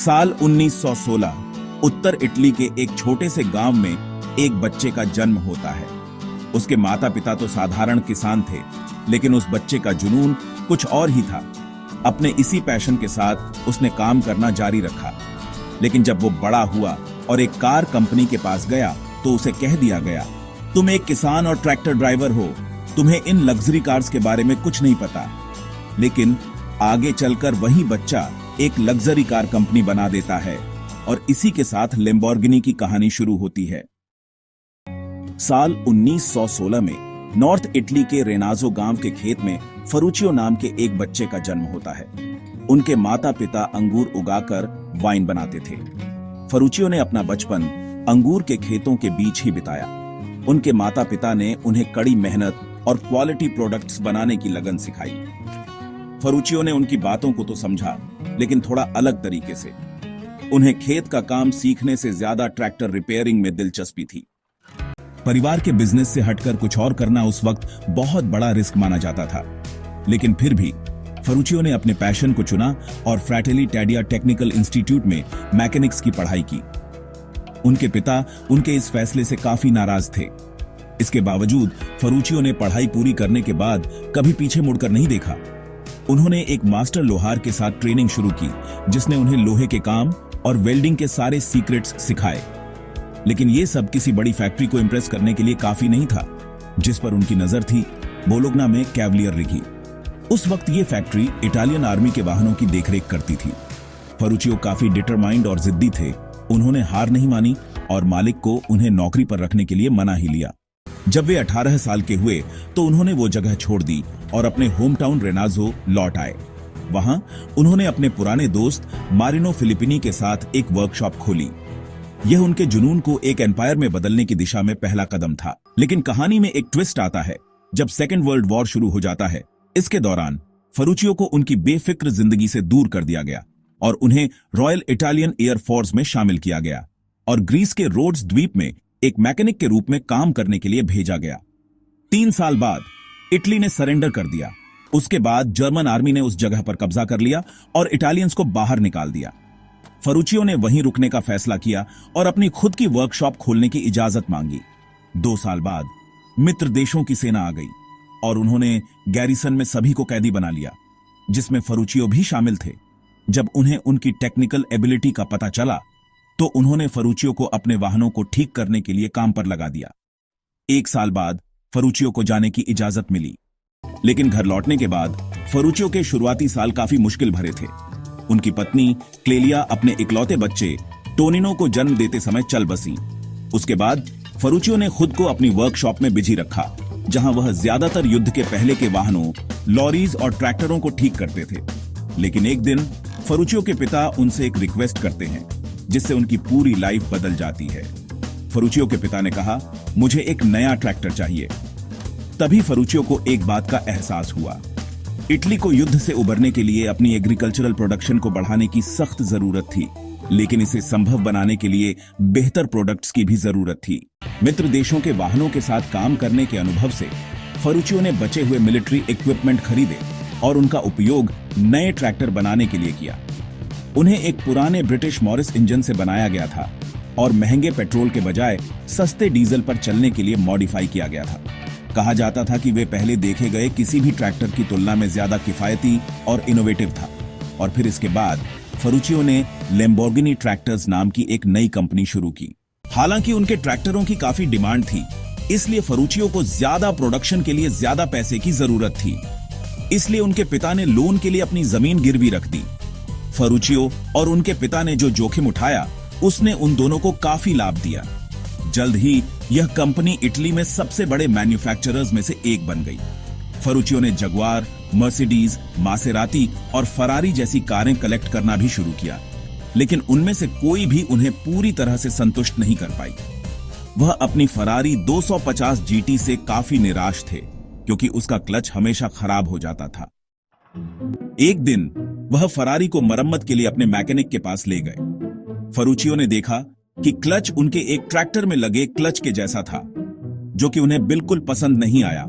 साल 1916 उत्तर इटली के एक छोटे से गांव में एक बच्चे का जन्म होता है। उसके माता पिता तो साधारण किसान थे, लेकिन उस बच्चे का जुनून कुछ और ही था। अपने इसी पैशन के साथ उसने काम करना जारी रखा। लेकिन जब वो बड़ा हुआ और एक कार कंपनी के पास गया तो उसे कह दिया गया, तुम एक किसान और ट्रैक्टर ड्राइवर हो, तुम्हें इन लग्जरी कार्स के बारे में कुछ नहीं पता। लेकिन आगे चलकर वही बच्चा एक लग्जरी कार कंपनी बना देता है और इसी के साथ लैम्बोर्गिनी की कहानी शुरू होती है। साल 1916 में नॉर्थ इटली के रेनाजो गांव के खेत में फरूचियो नाम के एक बच्चे का जन्म होता है। उनके माता पिता अंगूर उगाकर वाइन बनाते थे। फरूचियो ने अपना बचपन अंगूर के खेतों के बीच ही बिताया। उनके माता पिता ने उन्हें कड़ी मेहनत और क्वालिटी प्रोडक्ट्स बनाने की लगन सिखाई। फरूचियो ने उनकी बातों को तो समझा, लेकिन थोड़ा अलग तरीके से। उन्हें खेत का काम सीखने से ज्यादा ट्रैक्टर रिपेयरिंग में दिलचस्पी थी। परिवार के बिजनेस से हटकर कुछ और करना उस वक्त बहुत बड़ा रिस्क माना जाता था, लेकिन फिर भी फरूचियो ने अपने पैशन को चुना और फ्रैटेली टैडिया टेक्निकल इंस्टीट्यूट में मैकेनिक्स की पढ़ाई की। उनके पिता उनके इस फैसले से काफी नाराज थे। इसके बावजूद फरूचियो ने पढ़ाई पूरी करने के बाद कभी पीछे मुड़कर नहीं देखा। उन्होंने एक मास्टर लोहार के साथ ट्रेनिंग शुरू की, जिसने उन्हें लोहे के काम और वेल्डिंग के सारे सीक्रेट्स सिखाए। लेकिन ये सब किसी बड़ी फैक्ट्री को इंप्रेस करने के लिए काफी नहीं था। जिस पर उनकी नजर थी बोलोग्ना में कैवलियर रिगी। उस वक्त ये फैक्ट्री इटालियन आर्मी के वाहनों की देखरेख करती थी। फरूचियो काफी डिटरमाइंड और जिद्दी थे। उन्होंने हार नहीं मानी और मालिक को उन्हें नौकरी पर रखने के लिए मना ही लिया। जब वे 18 साल के हुए तो उन्होंने वो जगह छोड़ दी और अपने होम टाउन रेनाजो लौट आए। वहां उन्होंने अपने पुराने दोस्त मारिनो फिलिपिनी के साथ एक वर्कशॉप खोली। यह उनके जुनून को एक एम्पायर में बदलने की दिशा में पहला कदम था। लेकिन कहानी में एक ट्विस्ट आता है जब सेकेंड वर्ल्ड वॉर शुरू हो जाता है। इसके दौरान फरूचियो को उनकी बेफिक्र जिंदगी से दूर कर दिया गया और उन्हें रॉयल इटालियन एयर फोर्स में शामिल किया गया और ग्रीस के रोड्स द्वीप में एक मैकेनिक के रूप में काम करने के लिए भेजा गया। 3 साल बाद इटली ने सरेंडर कर दिया। उसके बाद जर्मन आर्मी ने उस जगह पर कब्जा कर लिया और इटालियंस को बाहर निकाल दिया। फरूचियो ने वहीं रुकने का फैसला किया और अपनी खुद की वर्कशॉप खोलने की इजाजत मांगी। 2 साल बाद मित्र देशों की सेना आ गई और उन्होंने गैरिसन में सभी को कैदी बना लिया, जिसमें फरूचियो भी शामिल थे। जब उन्हें उनकी टेक्निकल एबिलिटी का पता चला तो उन्होंने फरूचियो को अपने वाहनों को ठीक करने के लिए काम पर लगा दिया। 1 साल बाद फरूचियो को जाने की इजाजत मिली, लेकिन घर लौटने के बाद फरूचियो के शुरुआती साल काफी मुश्किल भरे थे। उनकी पत्नी क्लेलिया अपने इकलौते बच्चे टोनिनो को जन्म देते समय चल बसी। उसके बाद फरूचियो ने खुद को अपनी वर्कशॉप में बिजी रखा, जहां वह ज्यादातर युद्ध के पहले के वाहनों, लॉरीज और ट्रैक्टरों को ठीक करते थे। लेकिन एक दिन फरूचियो के पिता उनसे एक रिक्वेस्ट करते हैं, जिससे उनकी पूरी लाइफ बदल जाती है। फरूचियो के पिता ने कहा, मुझे एक नया ट्रैक्टर चाहिए। तभी फरूचियो को एक बात का एहसास हुआ। इटली को युद्ध से उबरने के लिए अपनी एग्रीकल्चरल प्रोडक्शन को बढ़ाने की सख्त जरूरत थी, लेकिन इसे संभव बनाने के लिए बेहतर प्रोडक्ट्स की भी जरूरत थी। मित्र देशों के वाहनों के साथ काम करने के अनुभव से फरूचियो ने बचे हुए मिलिट्री इक्विपमेंट खरीदे और उनका उपयोग नए ट्रैक्टर बनाने के लिए किया। उन्हें एक पुराने ब्रिटिश मॉरिस इंजन से बनाया गया था और महंगे पेट्रोल के बजाय सस्ते डीजल पर चलने के लिए मॉडिफाई किया गया था। कहा जाता था कि वे पहले देखे गए किसी भी ट्रैक्टर की तुलना में ज्यादा किफायती और इनोवेटिव था। और फिर इसके बाद फरूचियो ने लैम्बोर्गिनी ट्रैक्टर्स नाम की एक नई कंपनी शुरू की। हालांकि उनके ट्रैक्टरों की काफी डिमांड थी, इसलिए फरूचियो को ज्यादा प्रोडक्शन के लिए ज्यादा पैसे की जरूरत थी। इसलिए उनके पिता ने लोन के लिए अपनी जमीन गिरवी रख दी। फरूचियो और उनके पिता ने जो जोखिम उठाया, उसने उन दोनों को काफी लाभ दिया। जल्द ही यह कंपनी इटली में सबसे बड़े मैन्युफैक्चरर्स में से एक बन गई। फरूचियो ने जगुआर, मर्सिडीज, मासेराती और फरारी जैसी कारें कलेक्ट करना भी शुरू किया, लेकिन उनमें से कोई भी उन्हें पूरी तरह से संतुष्ट नहीं कर पाई। वह अपनी फरारी 250 जीटी से काफी निराश थे, क्योंकि उसका क्लच हमेशा खराब हो जाता था। एक दिन वह फरारी को मरम्मत के लिए अपने मैकेनिक के पास ले गए। फरूचियो ने देखा कि क्लच उनके एक ट्रैक्टर में लगे क्लच के जैसा था, जो कि उन्हें बिल्कुल पसंद नहीं आया,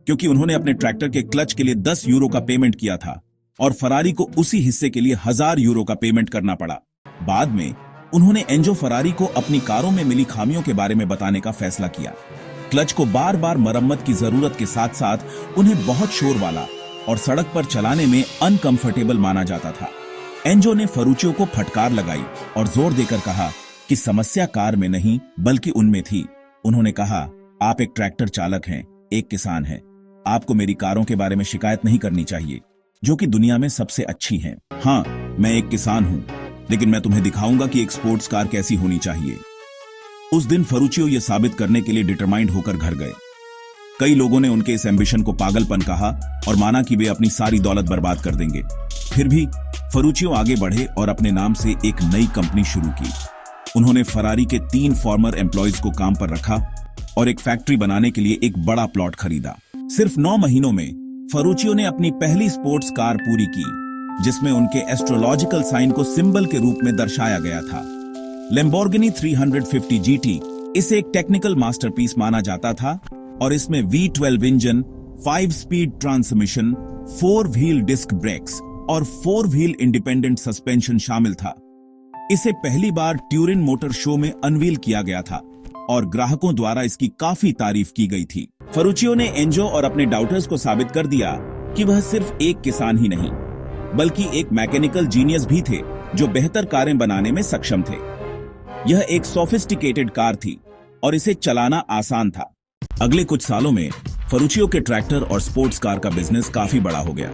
क्योंकि उन्होंने अपने ट्रैक्टर के क्लच के लिए 10 यूरो का पेमेंट किया था और फरारी को उसी हिस्से के लिए 1000 यूरो का पेमेंट करना पड़ा। बाद में उन्होंने एंजो फरारी को अपनी कारों में मिली खामियों के बारे में बताने का फैसला किया। क्लच को बार बार मरम्मत की जरूरत के साथ साथ उन्हें बहुत शोर वाला और सड़क पर चलाने में अनकंफर्टेबल माना जाता था। एंजो ने फरूचियो को फटकार लगाई और जोर देकर कहा कि समस्या कार में नहीं बल्कि उनमें थी। उन्होंने कहा, आप एक ट्रैक्टर चालक हैं, एक किसान हैं। आपको मेरी कारों के बारे में शिकायत नहीं करनी चाहिए, जो कि दुनिया में सबसे अच्छी हैं। हाँ, मैं एक किसान हूं, लेकिन मैं तुम्हें दिखाऊंगा कि एक स्पोर्ट्स कार कैसी होनी चाहिए। उस दिन फरूचियो ये साबित करने के लिए डिटरमाइंड होकर घर गए। कई लोगों ने उनके इस एम्बिशन को पागलपन कहा और माना कि वे अपनी सारी दौलत बर्बाद कर देंगे। फिर भी फरूचियो आगे बढ़े और अपने नाम से एक नई कंपनी शुरू की। उन्होंने फरारी के 3 फॉर्मर एम्प्लॉयज को काम पर रखा और एक फैक्ट्री बनाने के लिए एक बड़ा प्लॉट खरीदा। सिर्फ 9 महीनों में फरूचियो ने अपनी पहली स्पोर्ट्स कार पूरी की, जिसमें उनके एस्ट्रोलॉजिकल साइन को सिंबल के रूप में दर्शाया गया था। लैम्बोर्गिनी 350 GT इसे एक टेक्निकल मास्टरपीस माना जाता था और इसमें V12 engine, 5 speed transmission, 4 wheel disc brakes और 4 व्हील इंडिपेंडेंट सस्पेंशन शामिल था। इसे पहली बार ट्यूरिन मोटर शो में अनवील किया गया था और ग्राहकों द्वारा इसकी काफी तारीफ की गई थी। फरूचियो ने एंजो और अपने डाउटर्स को साबित कर दिया कि वह सिर्फ एक किसान ही नहीं, बल्कि एक मैकेनिकल जीनियस भी थे जो बेहतर कारें बनाने में सक्षम थे। यह एक सोफिस्टिकेटेड कार थी और इसे चलाना आसान था। अगले कुछ सालों में फरूचियो के ट्रैक्टर और स्पोर्ट्स कार का बिजनेस काफी बड़ा हो गया।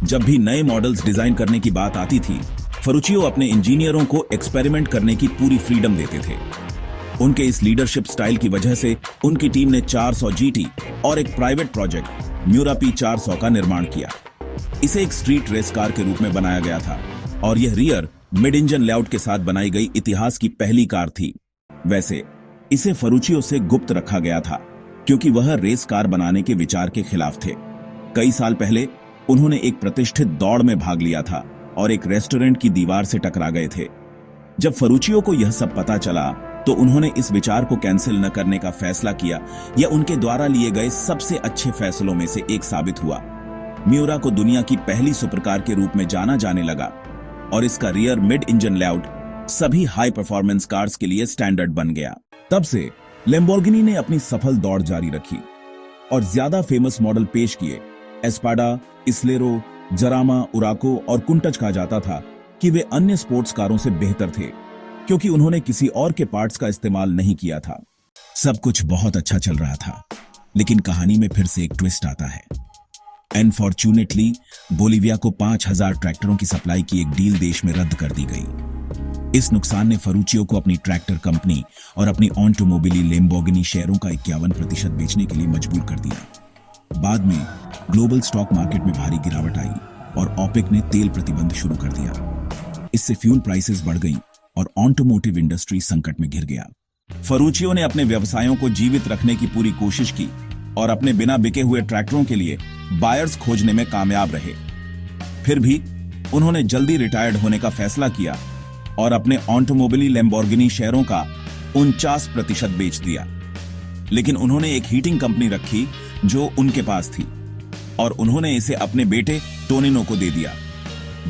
जब भी नए मॉडल्स डिजाइन करने की बात आती थी, फरूचियो अपने इंजीनियरों को एक्सपेरिमेंट करने की पूरी फ्रीडम देते थे। उनके इस लीडरशिप स्टाइल की वजह से उनकी टीम ने 400 GT और एक प्राइवेट प्रोजेक्ट म्यूरा P400 का निर्माण किया। इसे एक स्ट्रीट रेस कार के रूप में बनाया गया था और यह रियर मिड इंजन लेआउट के साथ बनाई गई इतिहास की पहली कार थी। वैसे इसे फरूचियो से गुप्त रखा गया था क्योंकि वह रेस कार बनाने के विचार के खिलाफ थे। कई साल पहले उन्होंने एक प्रतिष्ठित दौड़ में भाग लिया था और एक रेस्टोरेंट की दीवार से टकरा गए थे। जब फरूचियो को यह सब पता चला तो उन्होंने इस विचार को कैंसिल न करने का फैसला किया। यह उनके द्वारा लिए गए सबसे अच्छे फैसलों में से एक साबित हुआ। म्यूरा को दुनिया की पहली सुपरकार के रूप में जाना जाने लगा और इसका रियर मिड इंजन लेआउट सभी हाई परफॉर्मेंस कार्स के लिए स्टैंडर्ड बन गया। तब से लैम्बोर्गिनी ने अपनी सफल दौड़ जारी रखी और ज्यादा फेमस मॉडल पेश किए। एस्पाडा, इस्लेरो, जरामा, उराको और कुंटच कहा जाता था कि वे अन्य स्पोर्ट्स कारों से बेहतर थे क्योंकि उन्होंने किसी और के पार्ट्स का इस्तेमाल नहीं किया था। सब कुछ बहुत अच्छा चल रहा था, लेकिन कहानी में फिर से एक ट्विस्ट आता है। अनफॉर्चुनेटली बोलिविया को 5000 ट्रैक्टरों की सप्लाई की एक डील देश में रद्द कर दी गई। इस नुकसान ने फरूचियो को अपनी ट्रैक्टर कंपनी और अपनी ऑटोमोबिली लैम्बोर्गिनी शेयरों का 51% बेचने के लिए मजबूर कर दिया। बाद में ग्लोबल स्टॉक मार्केट में भारी गिरावट आई और ओपेक ने तेल प्रतिबंध शुरू कर दिया। इससे फ्यूल प्राइसेस बढ़ गई और ऑटोमोटिव इंडस्ट्री संकट में घिर गया। फरूचियो ने अपने व्यवसायों को जीवित रखने की पूरी कोशिश की और अपने बिना बिके हुए ट्रैक्टरों के लिए बायर्स खोजने में कामयाब रहे। फिर भी उन्होंने जल्दी रिटायर्ड होने का फैसला किया और अपने ऑटोमोबिली लैम्बोर्गिनी शेयरों का 49% बेच दिया। लेकिन उन्होंने एक हीटिंग कंपनी रखी जो उनके पास थी और उन्होंने इसे अपने बेटे टोनिनो को दे दिया।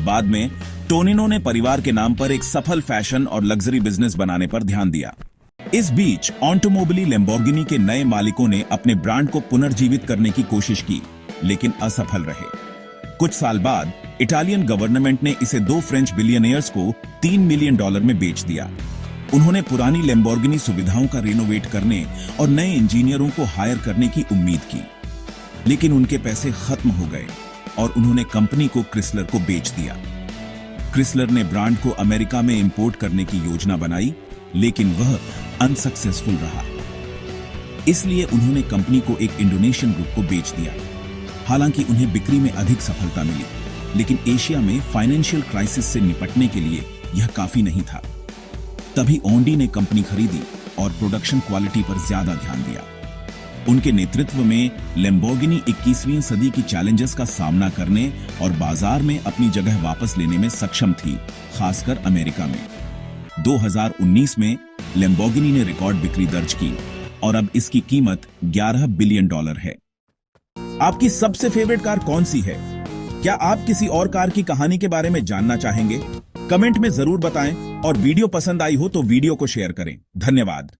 बाद में टोनिनो ने परिवार के नाम पर एक सफल फैशन और लग्जरी बिजनेस बनाने पर ध्यान दिया। इस बीच ऑटोमोबिली लैम्बोर्गिनी के नए मालिकों ने अपने ब्रांड को पुनर्जीवित करने की कोशिश की, लेकिन असफल रहे। कुछ साल बाद इटालियन गवर्नमेंट ने इसे 2 फ्रेंच बिलियनियर्स को $3 मिलियन में बेच दिया। उन्होंने पुरानी लैम्बोर्गिनी सुविधाओं का रिनोवेट करने और नए इंजीनियरों को हायर करने की उम्मीद की, लेकिन उनके पैसे खत्म हो गए और उन्होंने कंपनी को क्रिसलर को बेच दिया। क्रिसलर ने ब्रांड को अमेरिका में इंपोर्ट करने की योजना बनाई, लेकिन वह अनसक्सेसफुल रहा। इसलिए उन्होंने कंपनी को एक इंडोनेशियन ग्रुप को बेच दिया। हालांकि उन्हें बिक्री में अधिक सफलता मिली, लेकिन एशिया में फाइनेंशियल क्राइसिस से निपटने के लिए यह काफी नहीं था। तभी ओंडी ने कंपनी खरीदी और प्रोडक्शन क्वालिटी पर ज्यादा ध्यान दिया। उनके नेतृत्व में लैम्बोर्गिनी 21वीं सदी की चैलेंजेस का सामना करने और बाजार में अपनी जगह वापस लेने में सक्षम थी, खासकर अमेरिका में। 2019 में लैम्बोर्गिनी ने रिकॉर्ड बिक्री दर्ज की और अब इसकी कीमत $11 बिलियन है। आपकी सबसे फेवरेट कार कौन सी है? क्या आप किसी और कार की कहानी के बारे में जानना चाहेंगे? कमेंट में जरूर बताएं। और वीडियो पसंद आई हो तो वीडियो को शेयर करें। धन्यवाद।